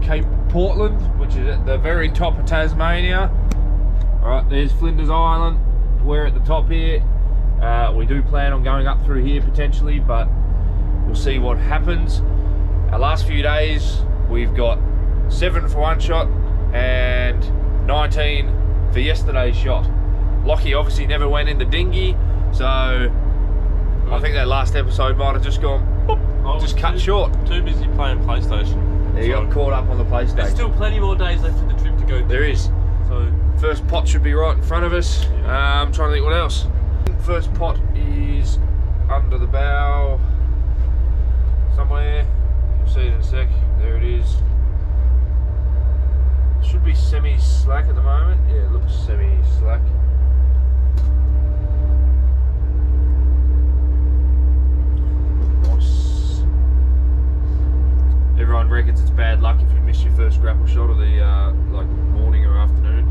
Cape Portland, which is at the very top of Tasmania. Alright, there's Flinders Island. We're at the top here. We do plan on going up through here potentially, but we'll see what happens. Our last few days, we've got 7 for one shot and 19 for yesterday's shot. Lockie obviously never went in the dinghy, so I think that last episode might have just gone, boop, just cut short. Too busy playing PlayStation. Yeah, you got caught up on the PlayStation. There's still plenty more days left of the trip to go. There is. So first pot should be right in front of us. I'm trying to think what else. First pot is under the bow somewhere. You'll see it in a sec. There it is. Should be semi-slack at the moment. Yeah, it looks semi-slack. Nice. Everyone reckons it's bad luck if you miss your first grapple shot of the like morning or afternoon.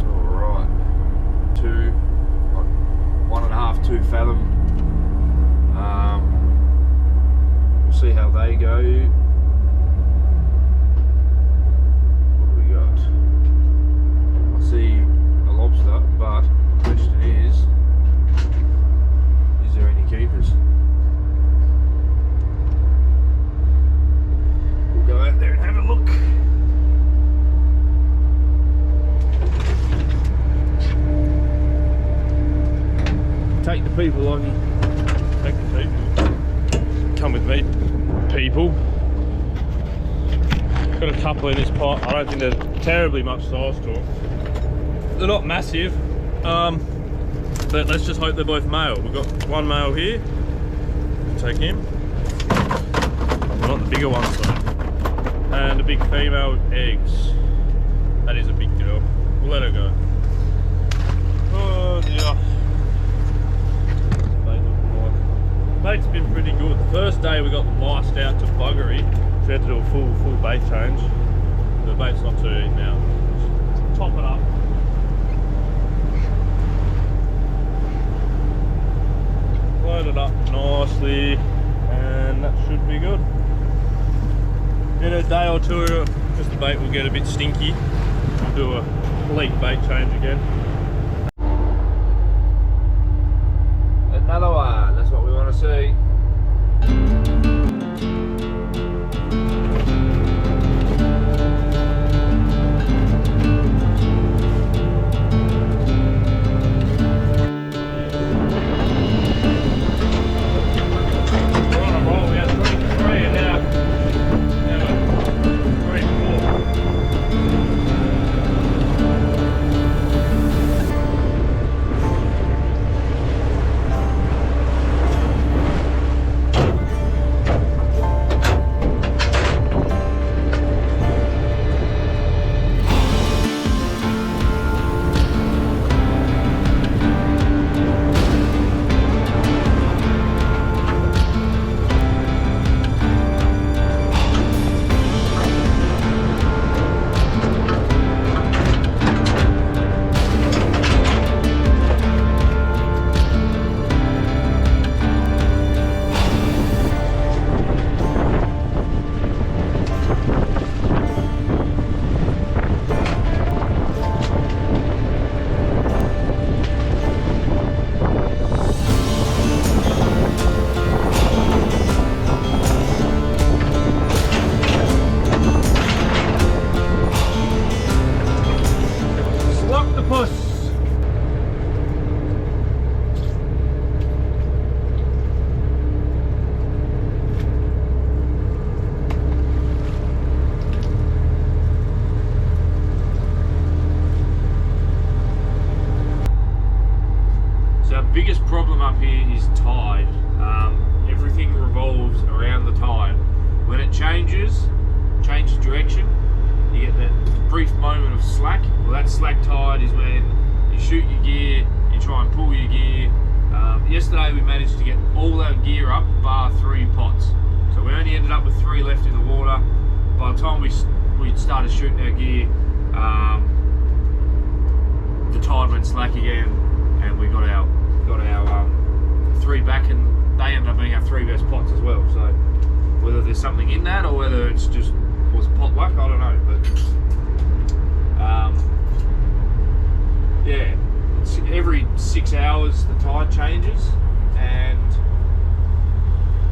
Alright. 1.5, 2 fathom. We'll see how they go. What do we got? I see a lobster, but the question is there any keepers? We'll go out there and have a look. Take the people, Lockie. take the people. Come with me, people. Got a couple in this pot. I don't think there's terribly much size to them. They're not massive, but let's just hope they're both male. We've got one male here. Take him. Not the bigger ones though. And a big female with eggs. That is a big girl. We'll let her go. Oh dear. Bait's been pretty good. The first day we got them liced out to buggery. So we had to do a full bait change. The bait's not too easy now. Just top it up. Load it up nicely, and that should be good. In a day or two, just the bait will get a bit stinky. We'll do a complete bait change again. Another one, that's what we want to see. Biggest problem up here is tide. Everything revolves around the tide. When it changes direction, you get that brief moment of slack. Well, that slack tide is when you shoot your gear, you try and pull your gear. Yesterday we managed to get all our gear up bar 3 pots. So we only ended up with 3 left in the water. By the time we started shooting our gear, tide went slack again, and we got our 3 back, and they ended up being our 3 best pots as well. So whether there's something in that or whether it's just was pot luck, I don't know. But yeah, it's every 6 hours the tide changes, and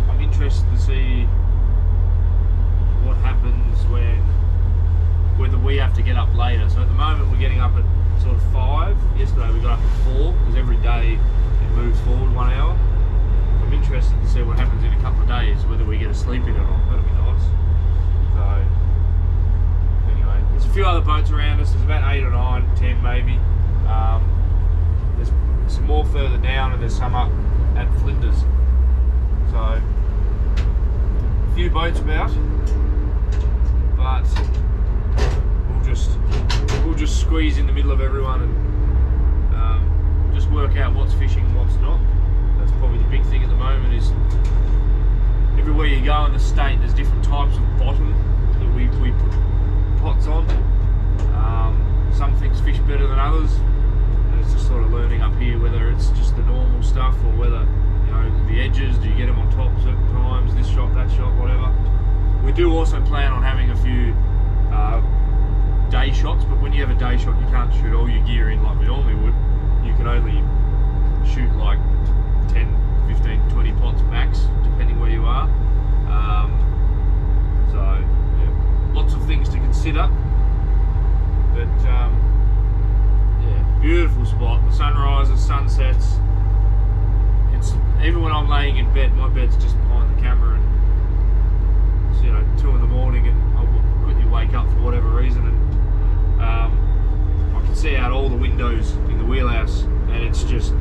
I'm interested to see what happens whether we have to get up later. So at the moment we're getting up at sort of 5. Yesterday we got up at 4 because every day it moves forward 1 hour. I'm interested to see what happens in a couple of days, whether we get a sleep in or not. That'll be nice. So anyway, there's a few other boats around us. There's about 8 or 9, 10 maybe. There's some more further down, and there's some up at Flinders. So a few boats about, but we'll just squeeze in the middle of everyone and just work out what's fishing and what's not. That's probably the big thing at the moment. Is everywhere you go in the state, there's different types of bottom that we put pots on. Some things fish better than others, and it's just sort of learning up here whether it's just the normal stuff or whether, you know, the edges, do you get them on top certain times, this shot, that shot, whatever. We do also plan on having a few day shots, but when you have a day shot you can't shoot all your gear in like we normally would. You can only shoot like 10, 15, 20 pots max, depending where you are. So yeah, lots of things to consider, but yeah, beautiful spot. The sunrises, sunsets. It's even when I'm laying in bed, my bed's just behind the camera, and it's, you know, 2 in the morning, and I'll quickly wake up for whatever reason, and I can see out all the windows in the wheelhouse, and it's just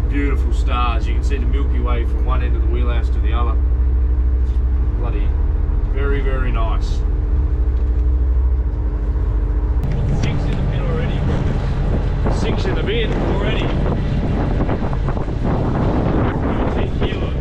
beautiful stars. You can see the Milky Way from one end of the wheelhouse to the other. It's bloody very, very nice. 6 in the bin already. 6 in the bin already. 10 kilos.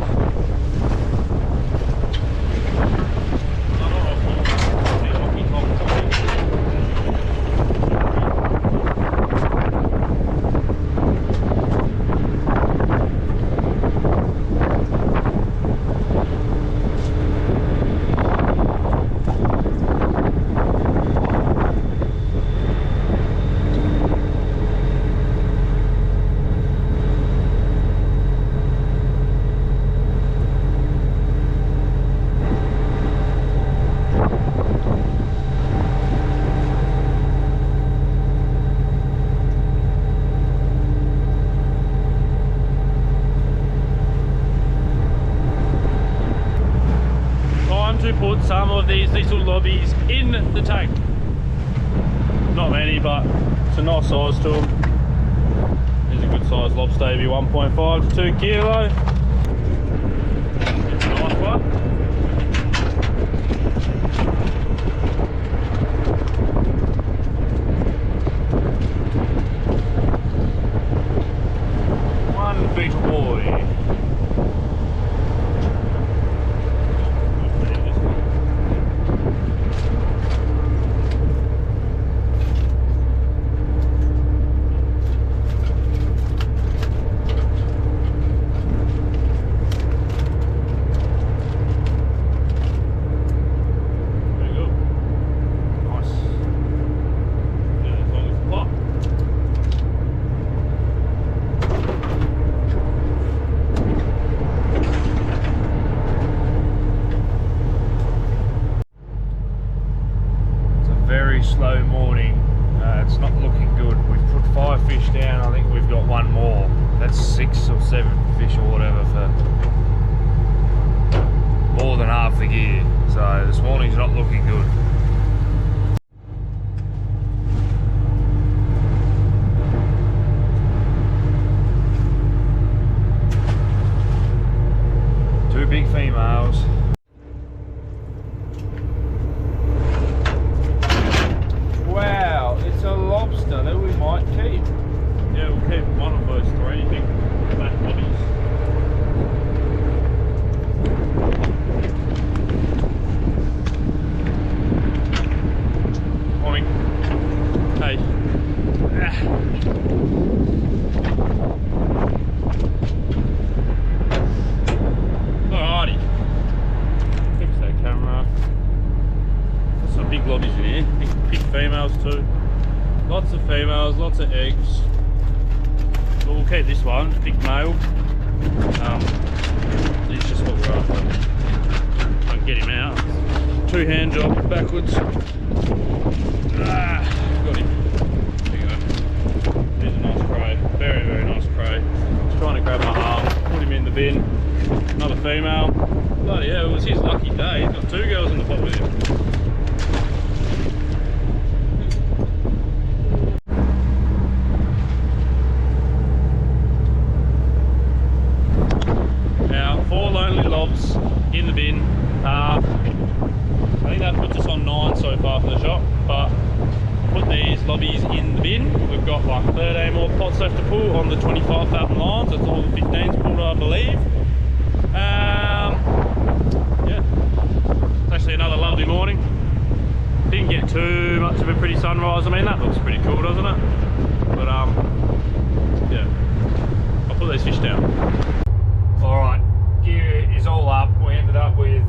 To put some of these little lobbies in the tank. Not many, but it's a nice size to them. Here's a good size lobster, maybe 1.5 to 2 kilo. It's a nice one. One big boy. Slow morning. It's not looking good. We've put 5 fish down. I think we've got 1 more. That's 6 or 7 fish or whatever for more than half the gear. So this morning's not looking good. Two big females. Wow, it's a lobster that we might keep. Yeah, we'll keep one of those 3 big fat bodies. big lobbies in here. Big females too. Lots of females, lots of eggs. But we'll keep this one, big male. It's just what we're after. I can get him out. Two hand job backwards. Got him. There you go. Here's a nice cray. Very, very nice cray. Just trying to grab my arm, put him in the bin. Another female. Bloody hell, it was his lucky day. He's got two girls in the pot with him. Now, 4 lonely lobs in the bin. I think that puts us on 9 so far for the shop, but put these lobbies in the bin. We've got like 13 more pots left to pull on the 25 fathom lines. That's all the 15s pulled, I believe. Yeah, it's actually another lovely morning. Didn't get too much of a pretty sunrise. I mean, that looks pretty cool, doesn't it? But yeah, I'll put these fish down. All right, gear is all up. We ended up with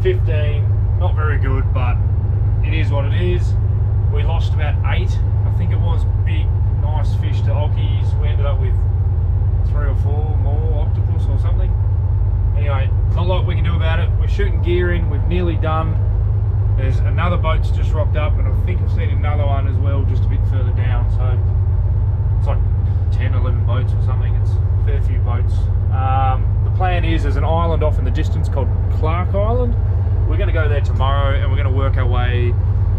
15. Not very good, but it is what it is. We lost about 8. I think it was big, nice fish to Ockies. We ended up with 3 or 4 more Octopus or something. Anyway, not a lot we can do about it. We're shooting gear in. We've nearly done. There's another boat's just rocked up, and I think I've seen another one as well, just a bit further down. So it's like 10, 11 boats or something. It's a fair few boats. The plan is there's an island off in the distance called Clark Island. We're going to go there tomorrow, and we're going to work our way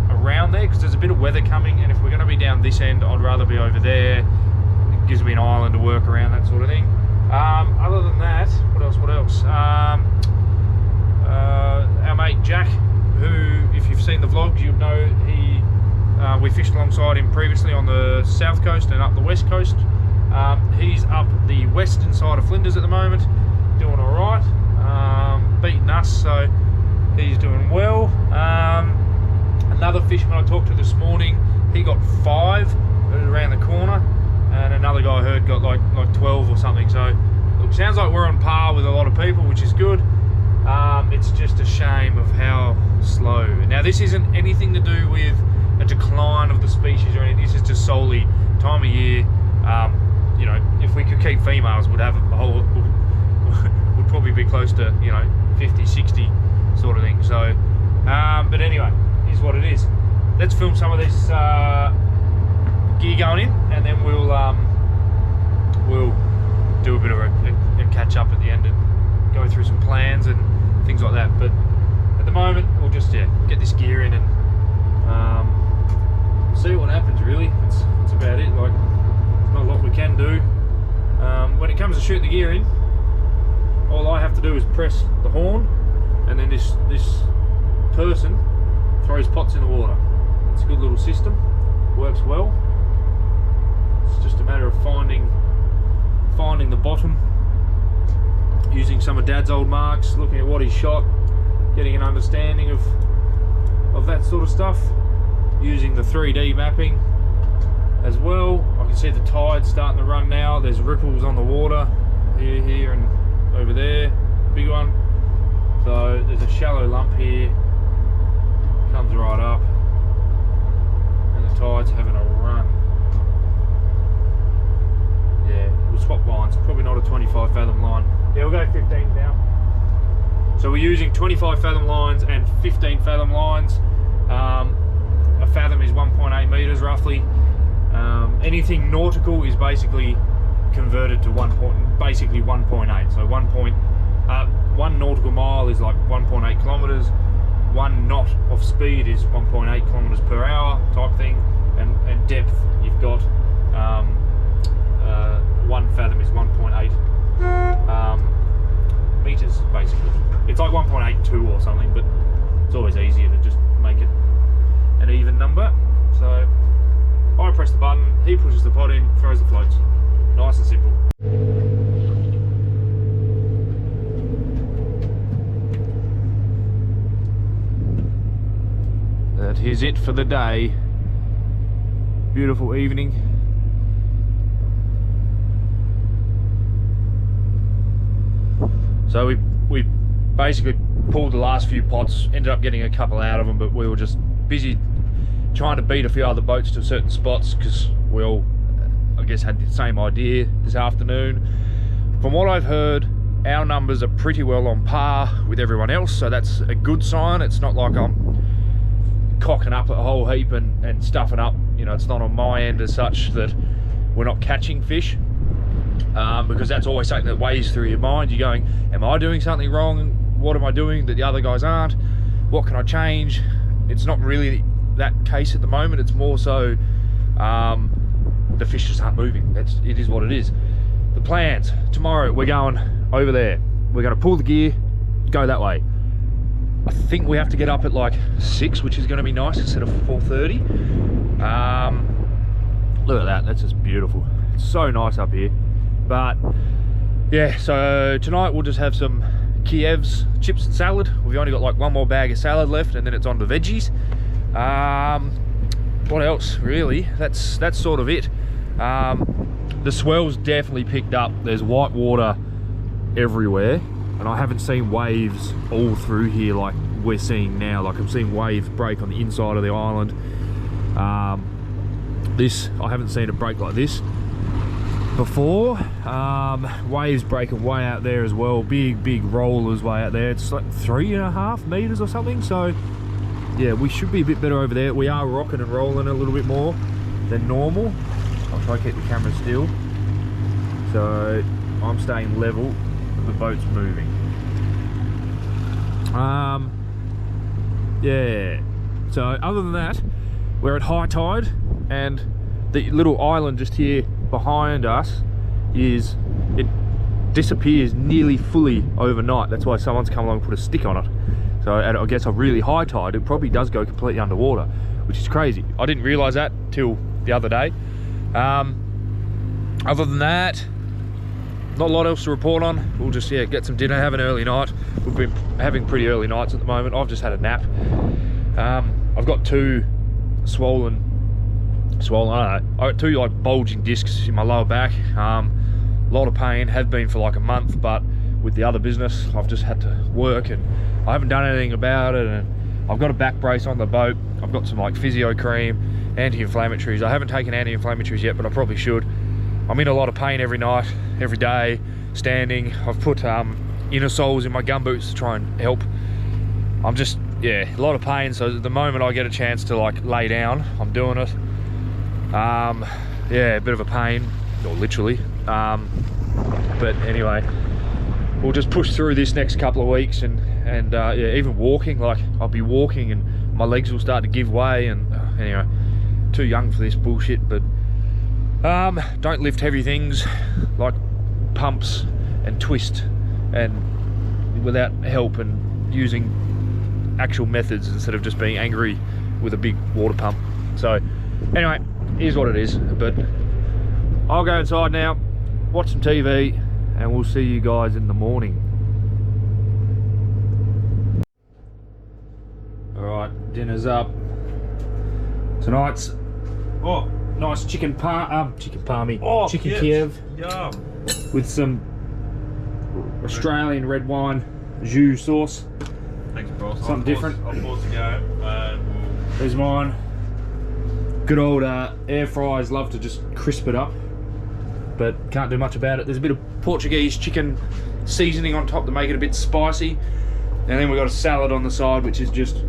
around there because there's a bit of weather coming, and if we're going to be down this end, I'd rather be over there. It gives me an island to work around, that sort of thing. Other than that, what else? Our mate Jack, who, if you've seen the vlogs, you'd know we fished alongside him previously on the south coast and up the west coast. He's up the western side of Flinders at the moment, doing all right, beating us, so he's doing well. Another fisherman I talked to this morning, he got 5 around the corner, and another guy I heard got like 12 or something. So look, sounds like we're on par with a lot of people, which is good. It's just a shame of how slow. Now, this isn't anything to do with a decline of the species or anything. This is just solely time of year. You know, if we could keep females, would probably be close to, you know, 50, 60 sort of thing. So, but anyway, here's what it is. Let's film some of this gear going in, and then we'll do a bit of a catch up at the end and go through some plans and things like that. But at the moment, we'll just get this gear in and see what happens. Really, it's about it. Like, there's not a lot we can do. When it comes to shooting the gear in, all I have to do is press the horn, and then this person throws pots in the water. It's a good little system, works well. It's just a matter of finding the bottom, using some of Dad's old marks, looking at what he shot, getting an understanding of that sort of stuff, using the 3D mapping as well. I can see the tide starting to run now. There's ripples on the water here and over there, big one. So there's a shallow lump here, comes right up, and the tide's having a run. Yeah, we'll swap lines. Probably not a 25 fathom line. Yeah, we'll go 15 now. So we're using 25 fathom lines and 15 fathom lines. A fathom is 1.8 meters roughly. Anything nautical is basically converted to 1.8. So 1 nautical mile is like 1.8 kilometers. 1 knot of speed is 1.8 kilometers per hour type thing, and depth, you've got 1 fathom is 1.8 meters basically. It's like 1.82 or something, but it's always easier to just make it an even number. So I press the button, he pushes the pot in, throws the floats. Nice and simple. That is it for the day. Beautiful evening. So we basically pulled the last few pots, ended up getting a couple out of them, but we were just busy trying to beat a few other boats to certain spots because we all, I guess, had the same idea this afternoon. From what I've heard, our numbers are pretty well on par with everyone else, so that's a good sign. It's not like I'm cocking up a whole heap and stuffing up. You know, it's not on my end as such that we're not catching fish, because that's always something that weighs through your mind. You're going, am I doing something wrong? What am I doing that the other guys aren't? What can I change? It's not really that case at the moment. It's more so the fish just aren't moving. It is what it is. The plans, tomorrow we're going over there. We're going to pull the gear, go that way. I think we have to get up at like 6, which is going to be nice instead of 4:30. Look at that, that's just beautiful. It's so nice up here. But yeah, so tonight we'll just have some Kiev's chips and salad. We've only got like one more bag of salad left, and then it's on to veggies. What else really? That's sort of it. The swell's definitely picked up. There's white water everywhere, and I haven't seen waves all through here like we're seeing now. Like I'm seeing waves break on the inside of the island. This, I haven't seen it break like this before. Waves breaking way out there as well. Big rollers way out there. It's like 3.5 meters or something. So yeah, we should be a bit better over there. We are rocking and rolling a little bit more than normal. I'll try to keep the camera still. So I'm staying level, the boat's moving. Yeah, so other than that, we're at high tide, and the little island just here behind us it disappears nearly fully overnight. That's why someone's come along and put a stick on it. So at, I guess, a really high tide, it probably does go completely underwater, which is crazy. I didn't realize that till the other day. Other than that, not a lot else to report on. We'll just, yeah, get some dinner, have an early night. We've been having pretty early nights at the moment. I've just had a nap. I've got two swollen, I don't know. I got two like bulging discs in my lower back. A lot of pain, have been for like a month, but with the other business, I've just had to work and I haven't done anything about it. And I've got a back brace on the boat. I've got some like physio cream, anti-inflammatories. I haven't taken anti-inflammatories yet, but I probably should. I'm in a lot of pain every night, every day, standing. I've put inner soles in my gumboots to try and help. I'm just, yeah, a lot of pain. So the moment I get a chance to like lay down, I'm doing it. Yeah, a bit of a pain, or literally. But anyway, we'll just push through this next couple of weeks, and yeah, even walking, like I'll be walking and my legs will start to give way. And anyway, too young for this bullshit. But don't lift heavy things like pumps and twist and without help, and using actual methods instead of just being angry with a big water pump. So anyway, here's what it is. But I'll go inside now, watch some TV, and we'll see you guys in the morning. Alright, dinner's up. Tonight's nice chicken palmy, chicken Kiev. Yum. With some Australian red wine jus sauce. Thanks, bro. Something different. I'll pause to go. There's mine. Good old air fryers love to just crisp it up, but can't do much about it. There's a bit of Portuguese chicken seasoning on top to make it a bit spicy, and then we've got a salad on the side, which is just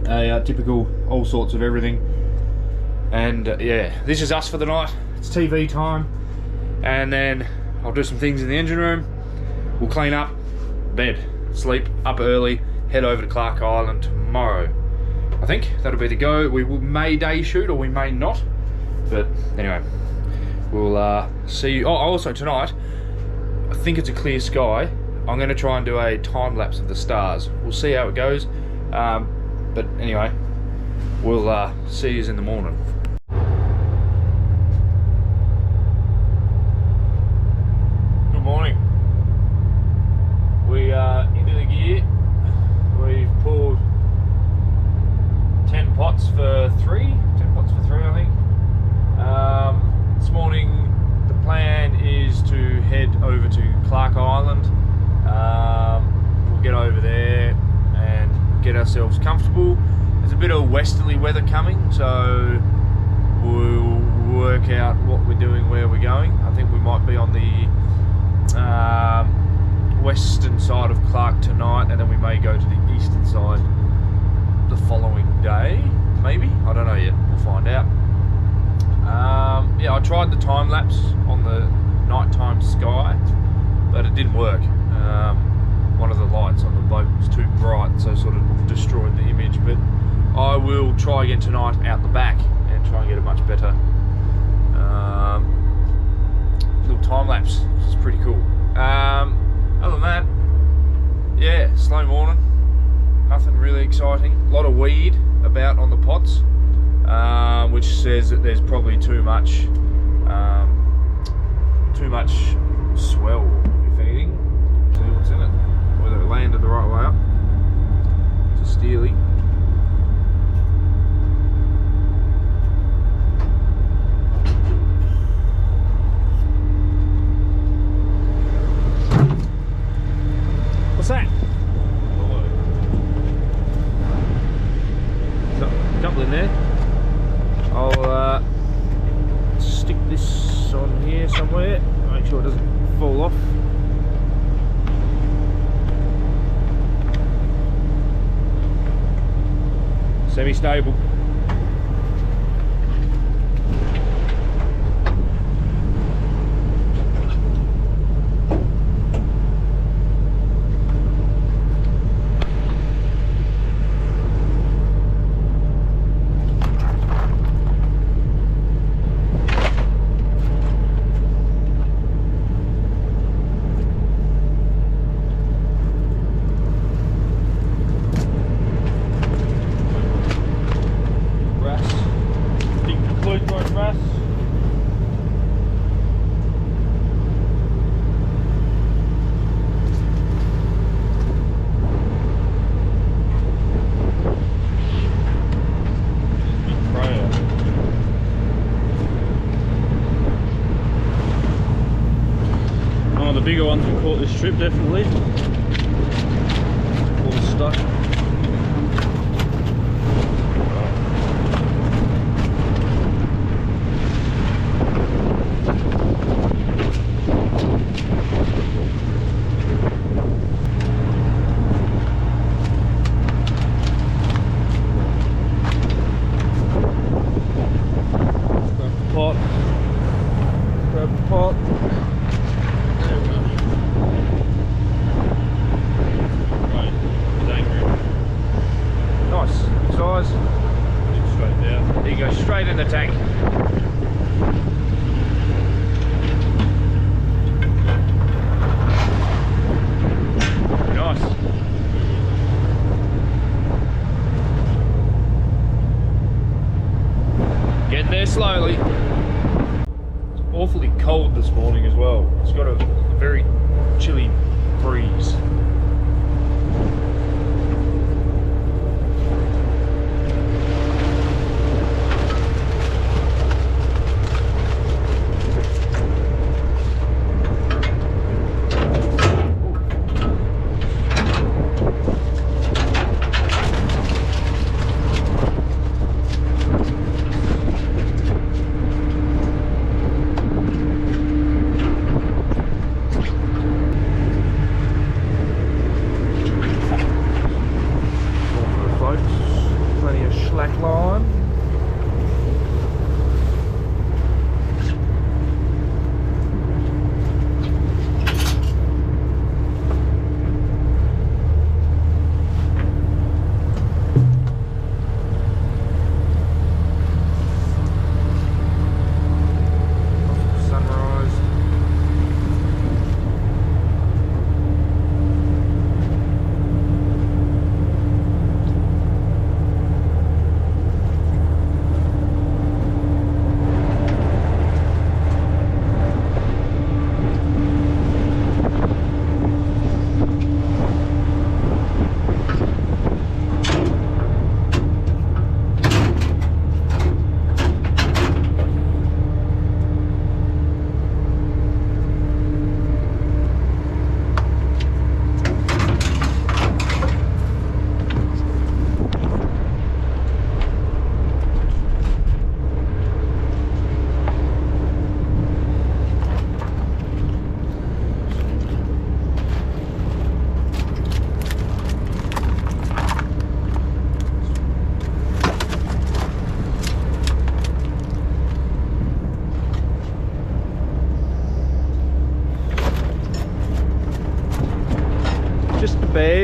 a typical all sorts of everything. And yeah, this is us for the night. It's TV time, and then I'll do some things in the engine room. We'll clean up, bed, sleep, up early, head over to Clark Island tomorrow. I think that'll be the go. We may day shoot or we may not, but anyway, we'll see you. Oh, also tonight, I think it's a clear sky. I'm going to try and do a time lapse of the stars. We'll see how it goes, but anyway, we'll see you in the morning. Good morning. We are into the gear. We've pulled 10 pots for 3 I think. This morning the plan is to head over to Clark Island. We'll get over there, get ourselves comfortable. There's a bit of westerly weather coming, so we'll work out what we're doing, where we're going. I think we might be on the western side of Clark tonight, and then we may go to the eastern side the following day, maybe. I don't know yet. We'll find out. Yeah, I tried the time lapse on the nighttime sky, but it didn't work. One of the lights on the boat was too bright, so sort of destroyed the image. But I will try again tonight out the back and try and get a much better little time lapse. It's pretty cool. Other than that, yeah, slow morning. Nothing really exciting. A lot of weed about on the pots, which says that there's probably too much swell, if anything. See what's in it. Whether it landed the right way up. It's a steely. What's that? A couple in there. I'll stick this on here somewhere. Make sure it doesn't fall off. Semi-stable. The bigger ones we caught this trip, definitely. All stuck. Grab the pot. Grab the pot. There you go, straight in the tank. Nice. Getting there slowly. It's awfully cold this morning as well. It's got a very chilly breeze.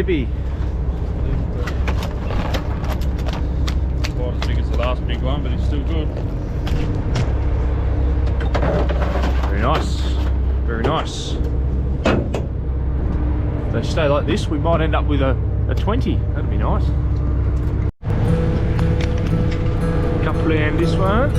baby. Quite as big as the last big one, but it's still good. Very nice. Very nice. If they stay like this, we might end up with a 20. That'd be nice. Couple in this one.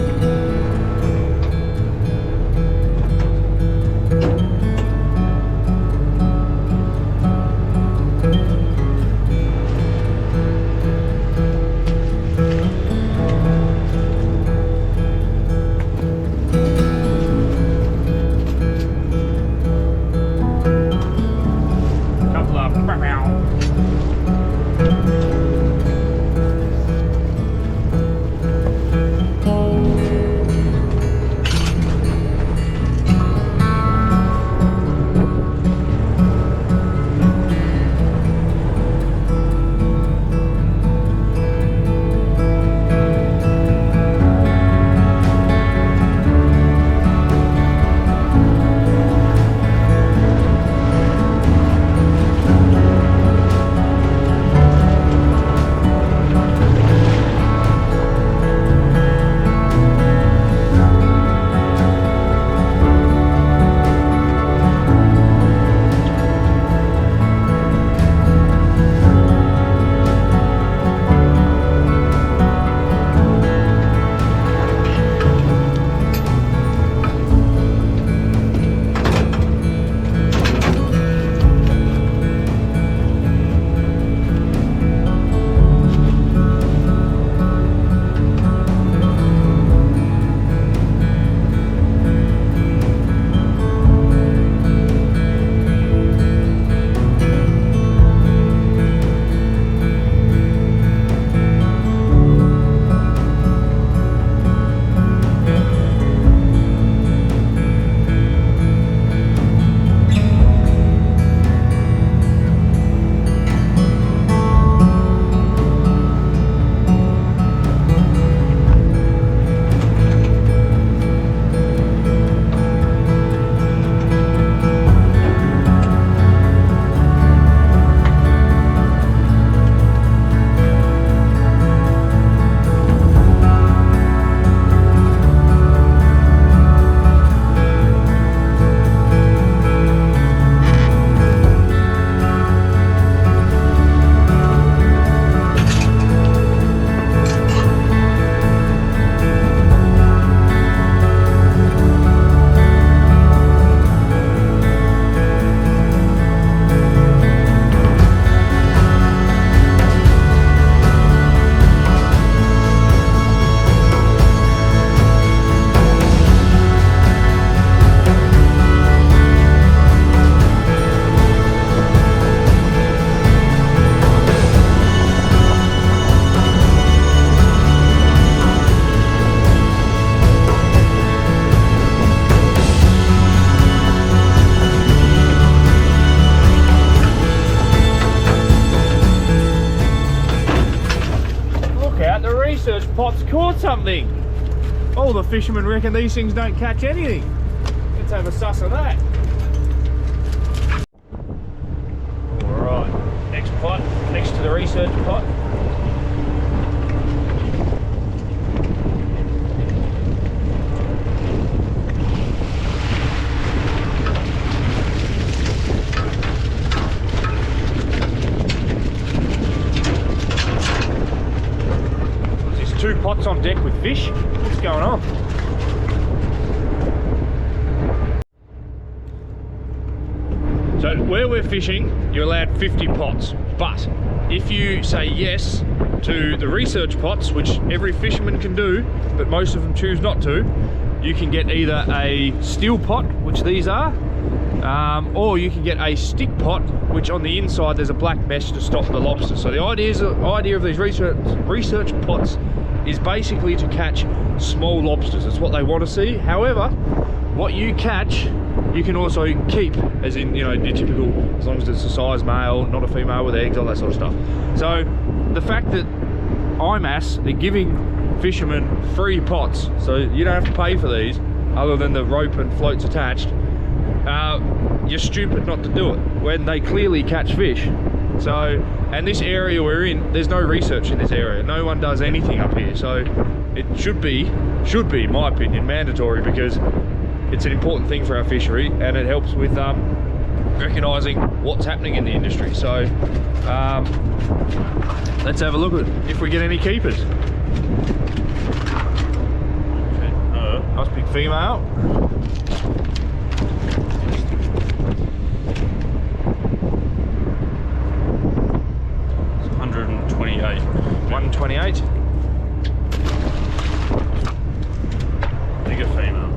pot's caught something. All the fishermen reckon these things don't catch anything. Let's have a suss of that. Alright, next pot, next to the research pot. Two pots on deck with fish. What's going on? So where we're fishing, you're allowed 50 pots, but if you say yes to the research pots, which every fisherman can do, but most of them choose not to, you can get either a steel pot, which these are, or you can get a stick pot, which on the inside there's a black mesh to stop the lobster. So the idea of these research pots is basically to catch small lobsters. It's what they want to see. However, what you catch, you can also keep, as in, you know, your typical, as long as it's a size male, not a female with eggs, all that sort of stuff. So the fact that IMAS, they're giving fishermen free pots, so you don't have to pay for these, other than the rope and floats attached, you're stupid not to do it when they clearly catch fish. So, and this area we're in, there's no research in this area. No one does anything up here. So it should be, in my opinion, mandatory, because it's an important thing for our fishery, and it helps with recognising what's happening in the industry. So let's have a look at if we get any keepers. Nice big female. It's 128. 128. Bigger female.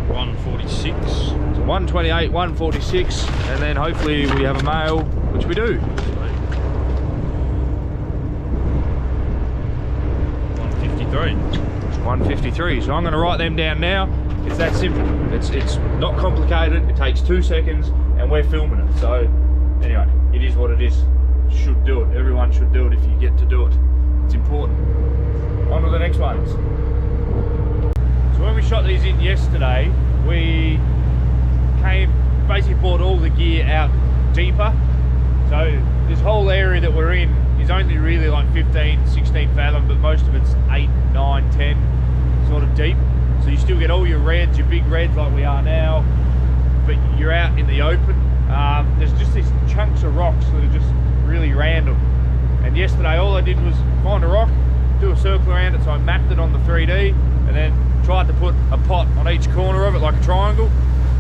146. So 128, 146, and then hopefully we have a male, which we do. 153. So I'm going to write them down now. It's that simple. It's not complicated. It takes 2 seconds, and we're filming it. So anyway, it is what it is. Should do it. Everyone should do it if you get to do it. It's important. On to the next ones. So when we shot these in yesterday, we basically brought all the gear out deeper. So this whole area that we're in is only really like 15, 16 fathom, but most of it's 8, 9, 10 sort of deep. So you still get all your reds, your big reds like we are now, but you're out in the open. There's just these chunks of rocks that are just really random. And yesterday all I did was find a rock, do a circle around it, so I mapped it on the 3D, and then tried to put a pot on each corner of it like a triangle,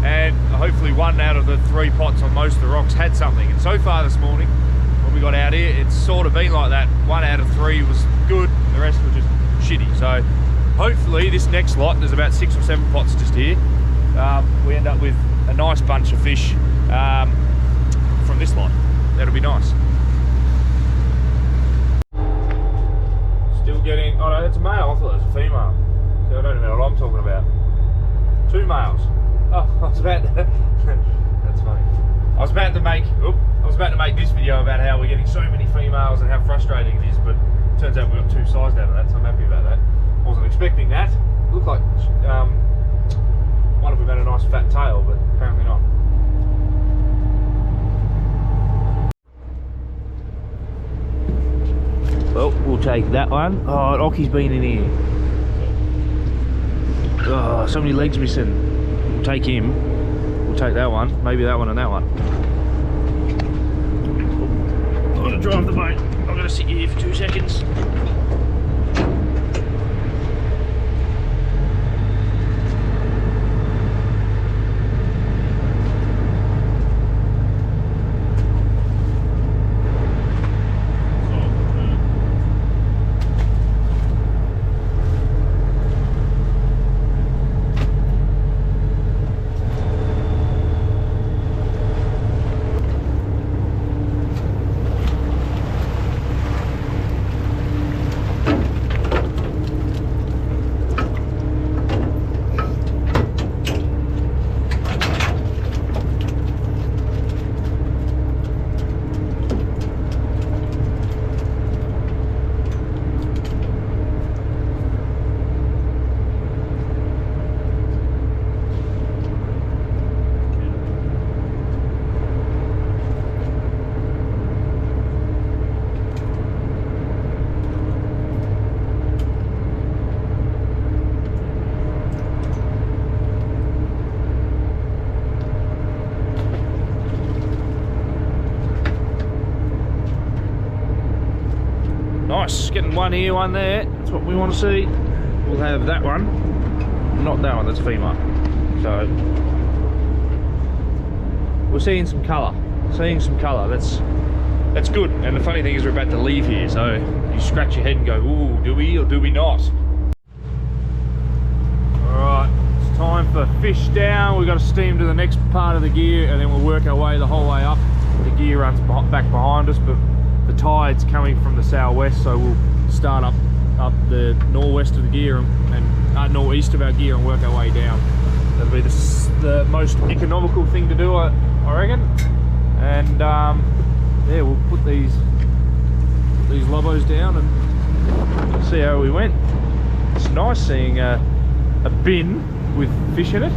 and hopefully one out of the 3 pots on most of the rocks had something. And so far this morning, when we got out here, it's sort of been like that. 1 out of 3 was good, the rest were just shitty. So hopefully this next lot, there's about 6 or 7 pots just here, we end up with a nice bunch of fish from this lot. That'll be nice. Still getting, oh no, that's a male. I thought that was a female. So I don't even know what I'm talking about. 2 males. Oh, I was about to, that's funny. I was about to make this video about how we're getting so many females and how frustrating it is, but it turns out we got 2 sized out of that, so I'm happy about that. I wasn't expecting that. It looked like one of them had a nice fat tail, but apparently not. Well, we'll take that one. Oh, Ockie's been in here. Oh, so many legs missing. We'll take him. We'll take that one. Maybe that one and that one. I'm gonna drive the boat. I'm gonna sit here for 2 seconds. Nice, getting one here, one there. That's what we want to see. We'll have that one. Not that one, that's a female. So we're seeing some colour. That's good. And the funny thing is we're about to leave here, so you scratch your head and go, ooh, do we or do we not? Alright, it's time for fish down. We've got to steam to the next part of the gear, and then we'll work our way the whole way up. The gear runs back behind us, but the tide's coming from the southwest, so we'll start up the northwest of the gear and northeast of our gear and work our way down. That'll be the most economical thing to do, I reckon. And yeah, we'll put these lobos down and see how we went. It's nice seeing a bin with fish in it.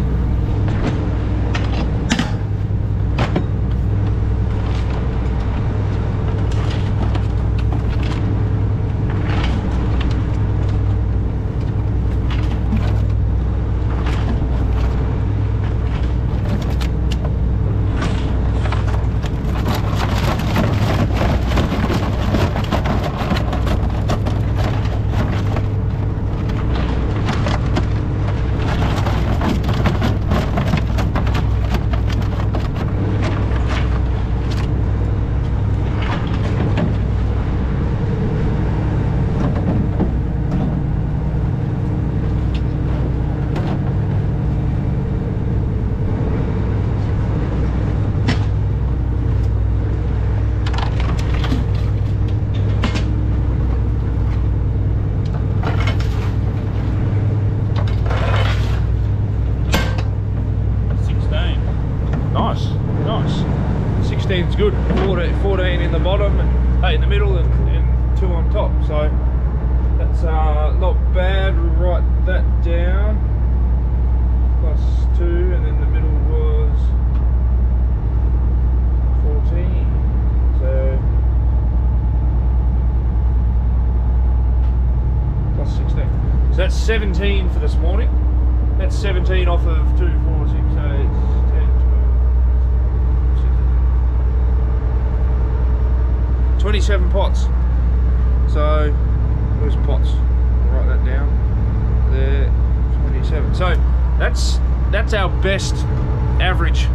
16's good. 14 in the bottom, and 8 in the middle, and 2 on top. So that's not bad. We'll write that down. Plus 2, and then the middle was 14. So plus 16. So that's 17 for this morning. That's 17 off of 2, 4, 6, 8, 10, 12, 27 pots. So where's pots? I'll write that down. There, 27. So that's our best average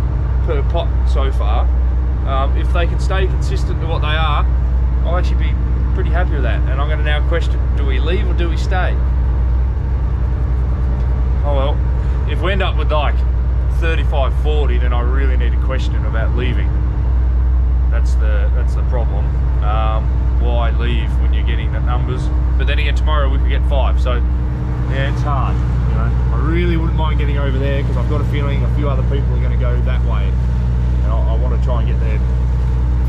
per pot so far. If they can stay consistent to what they are, I'll actually be pretty happy with that. And I'm going to now question, do we leave or do we stay? Oh well, if we end up with like 35, 40, then I really need to question about leaving. That's the problem. Why leave when you're getting the numbers? But then again, tomorrow we could get 5. So yeah, it's hard. You know, I really wouldn't mind getting over there because I've got a feeling a few other people are going to go that way, and I want to try and get there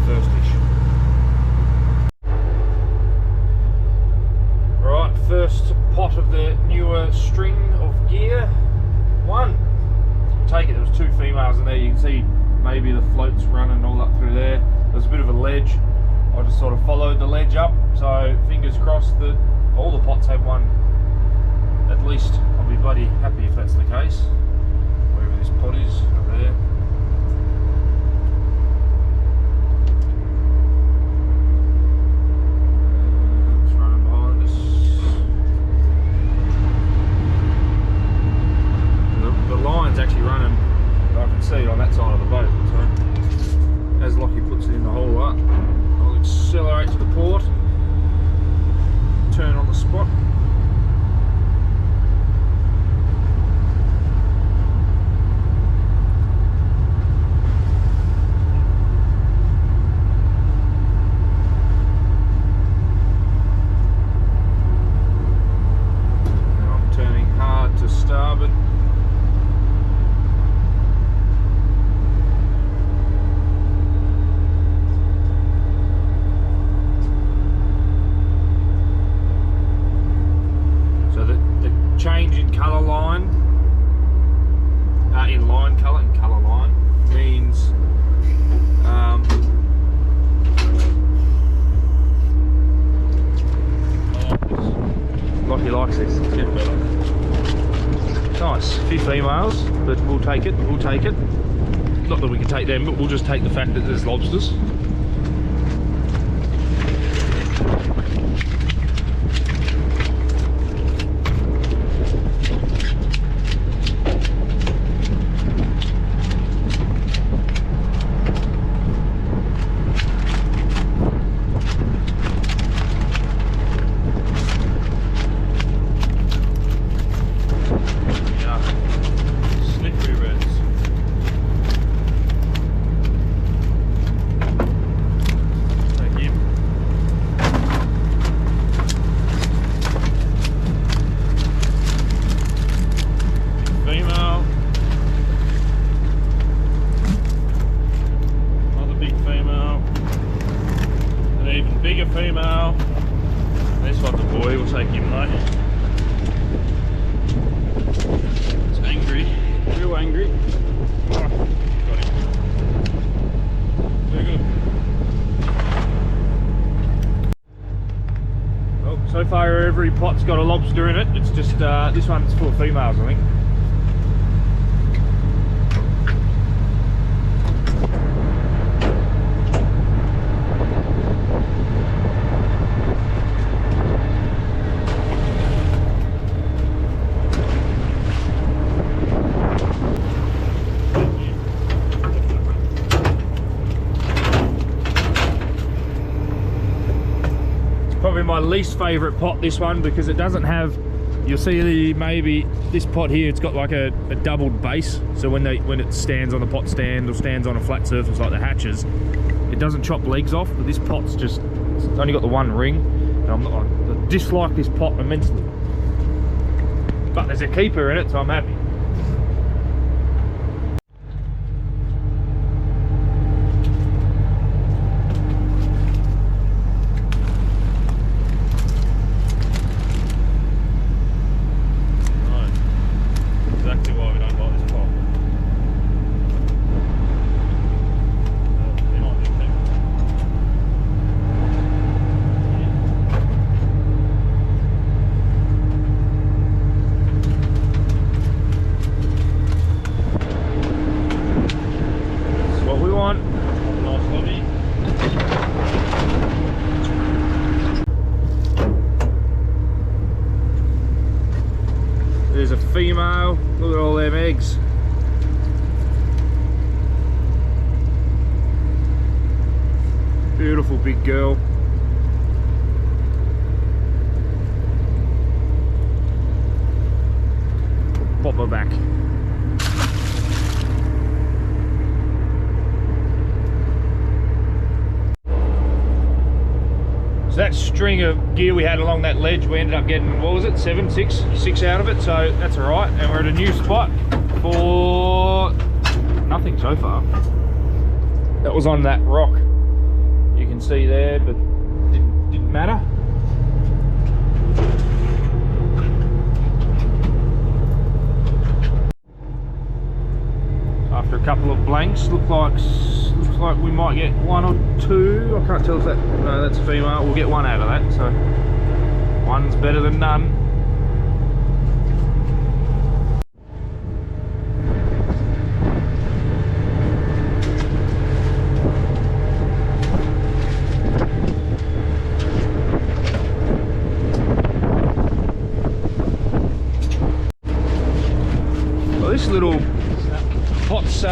first-ish. Right, first pot of the newer string of gear. 1. Take it, there was 2 females in there. You can see maybe the floats running all up through there. There's a bit of a ledge. I just sort of followed the ledge up, so fingers crossed that all the pots have one at least. I'll be bloody happy if that's the case. Wherever this pot is, over there. It's running behind us. The line's actually running, I can see it on that side of the boat. So as Lockie puts it in the hole up, I'll accelerate to the port, turn on the spot. And I'm turning hard to starboard. Change in colour line, in line colour, in colour line, means Lockie likes this. It's getting better. Nice, a few females, but we'll take it, we'll take it. Not that we can take them, but we'll just take the fact that there's lobsters. Female. This one's a boy, we'll take him though. It's angry, real angry. Oh, got him. Very good. Well, so far every pot's got a lobster in it. It's just this one's full of females, I think. Probably my least favourite pot, this one, because it doesn't have, you'll see maybe this pot here, it's got like a doubled base, so when it stands on the pot stand or stands on a flat surface like the hatches, it doesn't chop legs off. But this pot's just, it's only got the one ring, and I dislike this pot immensely, but there's a keeper in it, so I'm happy. eggs. Beautiful big girl. Pop her back. So that string of gear we had along that ledge, we ended up getting, what was it, six out of it, so that's all right. And we're at a new spot for nothing so far. That was on that rock. You can see there, but didn't matter. After a couple of blanks, looks like we might get one or two. I can't tell if that, no, that's a female. We'll get one out of that, so one's better than none. Well, this little pot's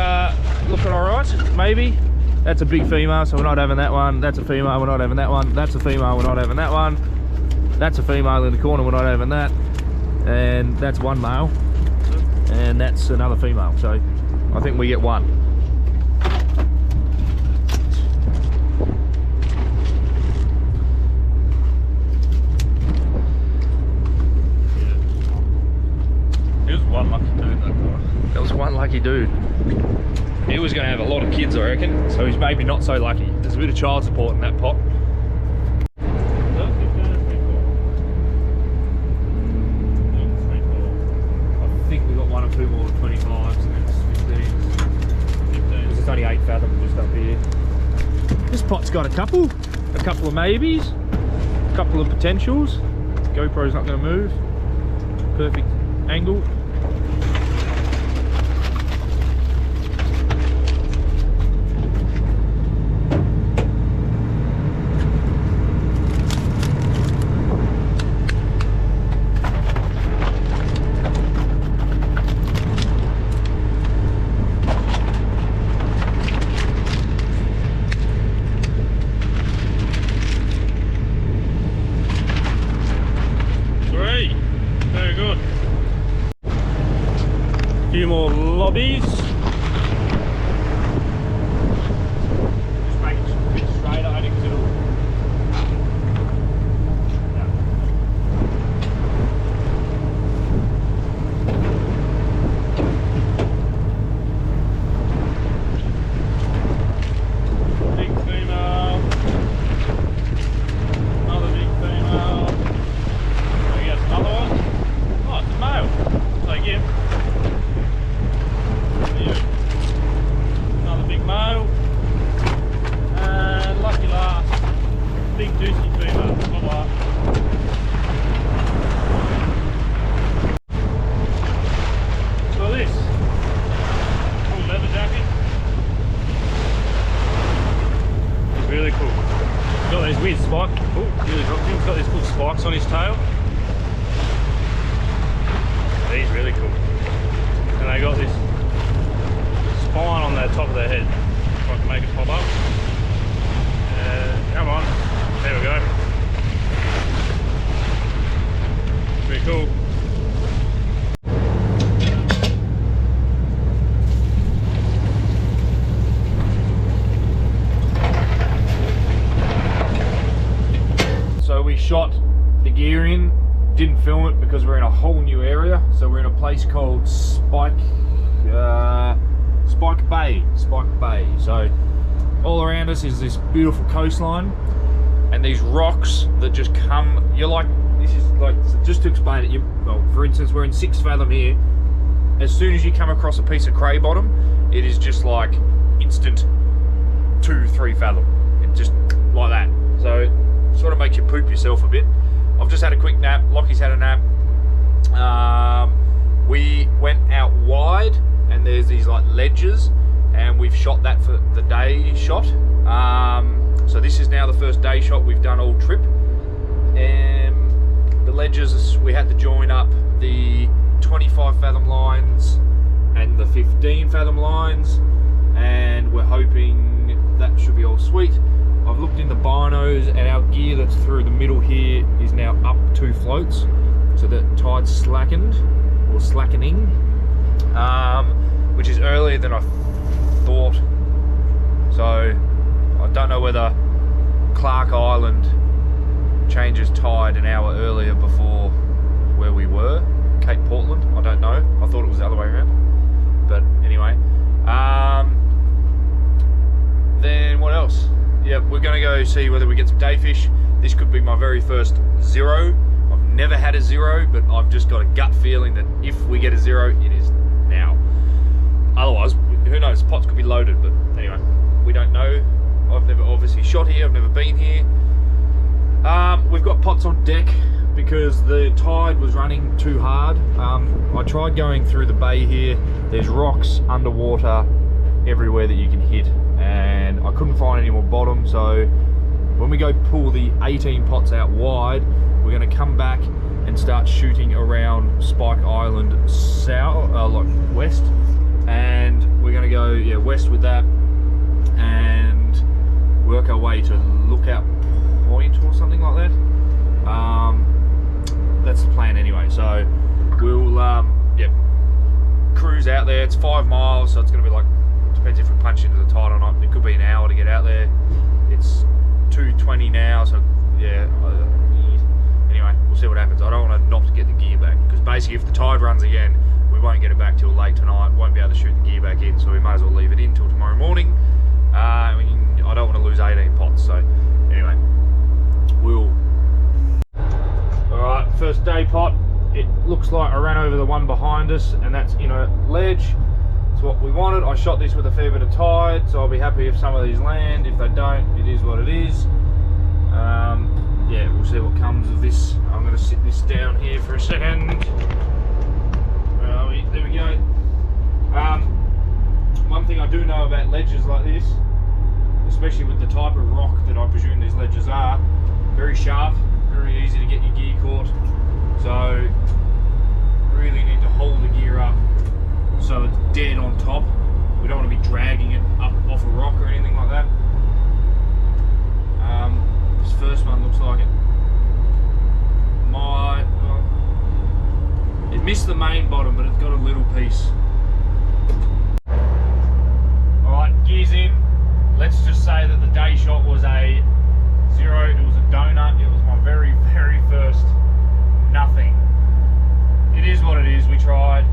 looking alright, maybe. That's a big female, so we're not having that one. That's a female, we're not having that one. That's a female, we're not having that one. That's a female in the corner, we're not having that. And that's one male. And that's another female, so I think we get one. He was one lucky dude, that guy. That was one lucky dude. He was going to have a lot of kids, I reckon, so he's maybe not so lucky. There's a bit of child support in that pot. I think we got one or two more 25s and then 15s. Because it's only 8 fathom just up here. This pot's got a couple of maybes, a couple of potentials. GoPro's not going to move. Perfect angle. Few more lobbies. Just make it a bit straighter, I think, because it'll. Big female. Another big female. We get another one. Oh, it's a male. Take him. Another big male, and lucky last, big juicy female. Bye-bye. So this, cool leather jacket, it's really cool. He's got these weird spikes, really dropped him. He's got these cool spikes on his tail. He's really cool. And they got this spine on the top of their head. If I can make it pop up. Come on. There we go. Pretty cool. So we shot the gear in, didn't film it because we're in a whole new area. So we're in a place called Spike Bay. So all around us is this beautiful coastline and these rocks that just come. You're like, this is like, so just to explain it, well, for instance, we're in 6 fathom here. As soon as you come across a piece of cray bottom, it is just like instant 2-3 fathom. It just like that. So it sort of makes you poop yourself a bit. I've just had a quick nap. Lockie's had a nap. We went out wide and there's these like ledges and we've shot that for the day shot. So this is now the first day shot we've done all trip. And the ledges, we had to join up the 25 fathom lines 15 fathom lines, and we're hoping that should be all sweet. I've looked in the binos, and our gear that's through the middle here is now up 2 floats, so the tide's slackened, or slackening, which is earlier than I thought. So I don't know whether Clark Island changes tide an hour earlier before where we were, Cape Portland. I don't know. I thought it was the other way around. But anyway, then what else? Yeah, we're gonna go see whether we get some day fish. This could be my very first zero. I've never had a zero, but I've just got a gut feeling that if we get a zero, it is now. Otherwise, who knows? Pots could be loaded, but anyway, we don't know. I've never obviously shot here. I've never been here. We've got pots on deck because the tide was running too hard. I tried going through the bay here. There's rocks underwater everywhere that you can hit, and I couldn't find any more bottom. So when we go pull the 18 pots out wide, we're going to come back and start shooting around Spike Island south, like west, and we're going to go west with that and work our way to Lookout Point or something like that. That's the plan anyway. So we'll cruise out there. It's 5 miles, so it's going to be like, depends if we punch into the tide or not. It could be an hour to get out there. It's 2:20 now, so yeah. Anyway, we'll see what happens. I don't want to not get the gear back, because basically if the tide runs again, we won't get it back till late tonight. Won't be able to shoot the gear back in, so we may as well leave it in till tomorrow morning. I don't want to lose 18 pots, so anyway, we'll. Alright, first day pot. It looks like I ran over the one behind us, and that's in a ledge. It's what we wanted. I shot this with a fair bit of tide, so I'll be happy if some of these land. If they don't, it is what it is. Yeah, we'll see what comes of this. I'm going to sit this down here for a second. Where are we? There we go. One thing I do know about ledges like this, especially with the type of rock that I presume these ledges are, very sharp, very easy to get your gear caught. So really need to hold the gear up so it's dead on top. We don't want to be dragging it up off a rock or anything like that. This first one looks like it might, it missed the main bottom, but it's got a little piece. Alright, gears in. Let's just say that the day shot was a zero. It was a donut. It was my very, very first nothing. It is what it is. We tried.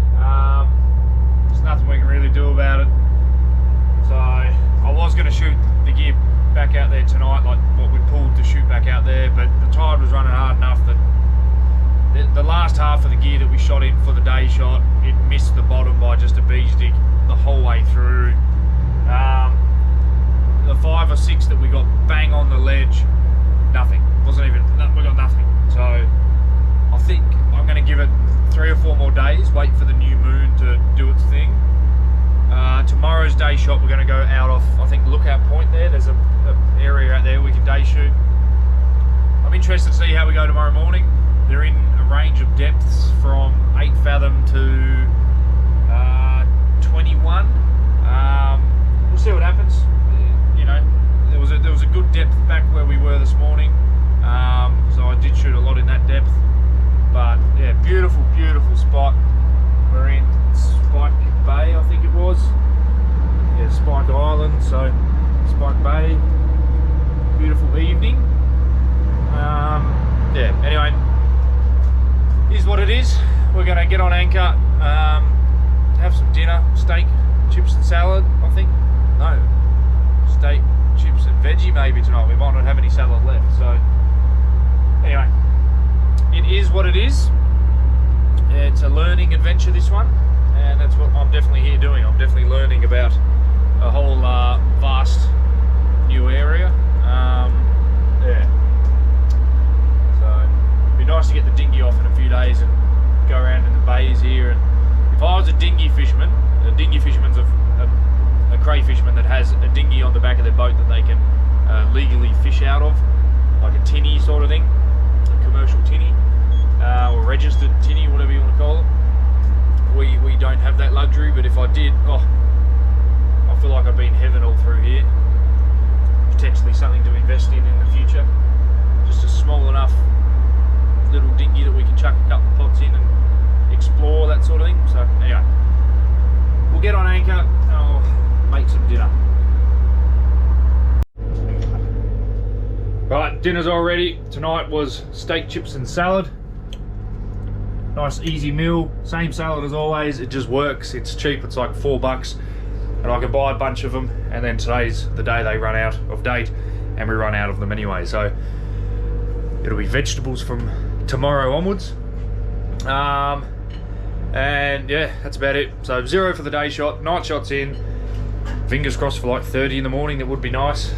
There's nothing we can really do about it. So I was going to shoot the gear back out there tonight, like what we pulled to shoot back out there, but the tide was running hard enough that the last half of the gear that we shot in for the day shot, it missed the bottom by just a bee's dick the whole way through. The 5 or 6 that we got bang on the ledge, nothing. Wasn't even, we got nothing. So I think I'm going to give it 3 or 4 more days, wait for the new moon to do its thing. Tomorrow's day shot, we're going to go out off, I think, Lookout Point there. There's a area out there we can day shoot. I'm interested to see how we go tomorrow morning. They're in a range of depths from 8 fathom to 21. We'll see what happens. You know, there was a good depth back where we were this morning, so I did shoot a lot in that depth. But yeah, beautiful, beautiful spot. We're in Spike Bay, I think it was. Yeah, Spike Island, so Spike Bay. Beautiful evening. Yeah, anyway, here's what it is. We're going to get on anchor, have some dinner, steak, chips and salad, I think. No, steak, chips and veggie maybe tonight. We might not have any salad left. So anyway, it is what it is. It's a learning adventure, this one, and that's what I'm definitely here doing. I'm definitely learning about a whole vast new area. Yeah, so it'd be nice to get the dinghy off in a few days and go around in the bays here. And if I was a dinghy fisherman's a crayfishman that has a dinghy on the back of their boat that they can legally fish out of, like a tinny sort of thing, a commercial tinny, or registered tinny, whatever you want to call it. we don't have that luxury, but if I did, oh, I feel like I've been heaven all through here. Potentially something to invest in the future. Just a small enough little dinghy that we can chuck a couple of pots in and explore, that sort of thing. So anyway, we'll get on anchor and I'll make some dinner. Right, dinner's all ready. Tonight was steak, chips and salad. Nice easy meal, same salad as always. It just works, it's cheap, it's like $4 and I can buy a bunch of them, and then today's the day they run out of date and we run out of them anyway, so it'll be vegetables from tomorrow onwards. And yeah, that's about it. So 0 for the day shot, night shot's in. Fingers crossed for like 30 in the morning, that would be nice.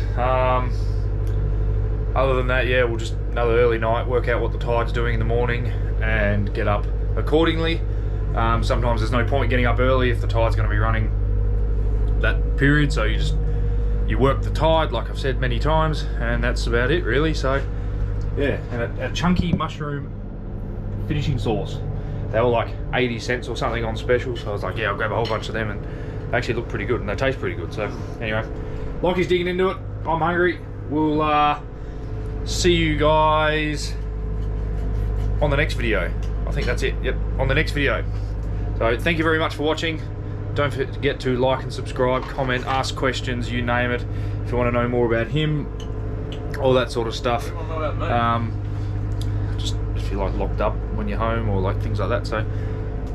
Other than that, yeah, we'll just another early night, work out what the tide's doing in the morning and get up accordingly. Sometimes there's no point getting up early if the tide's going to be running that period, so you work the tide, like I've said many times, and that's about it really. So yeah, and a chunky mushroom finishing sauce. They were like 80 cents or something on special, so I was like, yeah, I'll grab a whole bunch of them, and they actually look pretty good and they taste pretty good. So anyway, Lockie's digging into it, I'm hungry. We'll see you guys on the next video. I think that's it. Yep, on the next video. So thank you very much for watching. Don't forget to like and subscribe, comment, ask questions, you name it. If you want to know more about him, all that sort of stuff. Just if you're like locked up when you're home or like things like that. So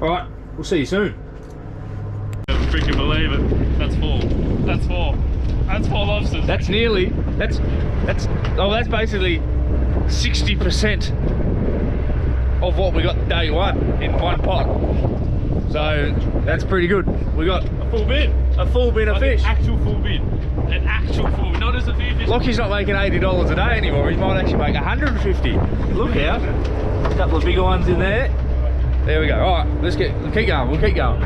alright, we'll see you soon. I don't freaking believe it. That's 4. That's 4. That's 4 lobsters. That's nearly, that's basically 60% of what we got day one in one pot. So that's pretty good. We got a full bin. A full bin of fish. An actual full bin. An actual full bin. Not as a few fish. Lockie's not making $80 a day anymore. He might actually make 150. Look out. A couple of bigger ones in there. There we go. Alright, let's keep going. We'll keep going.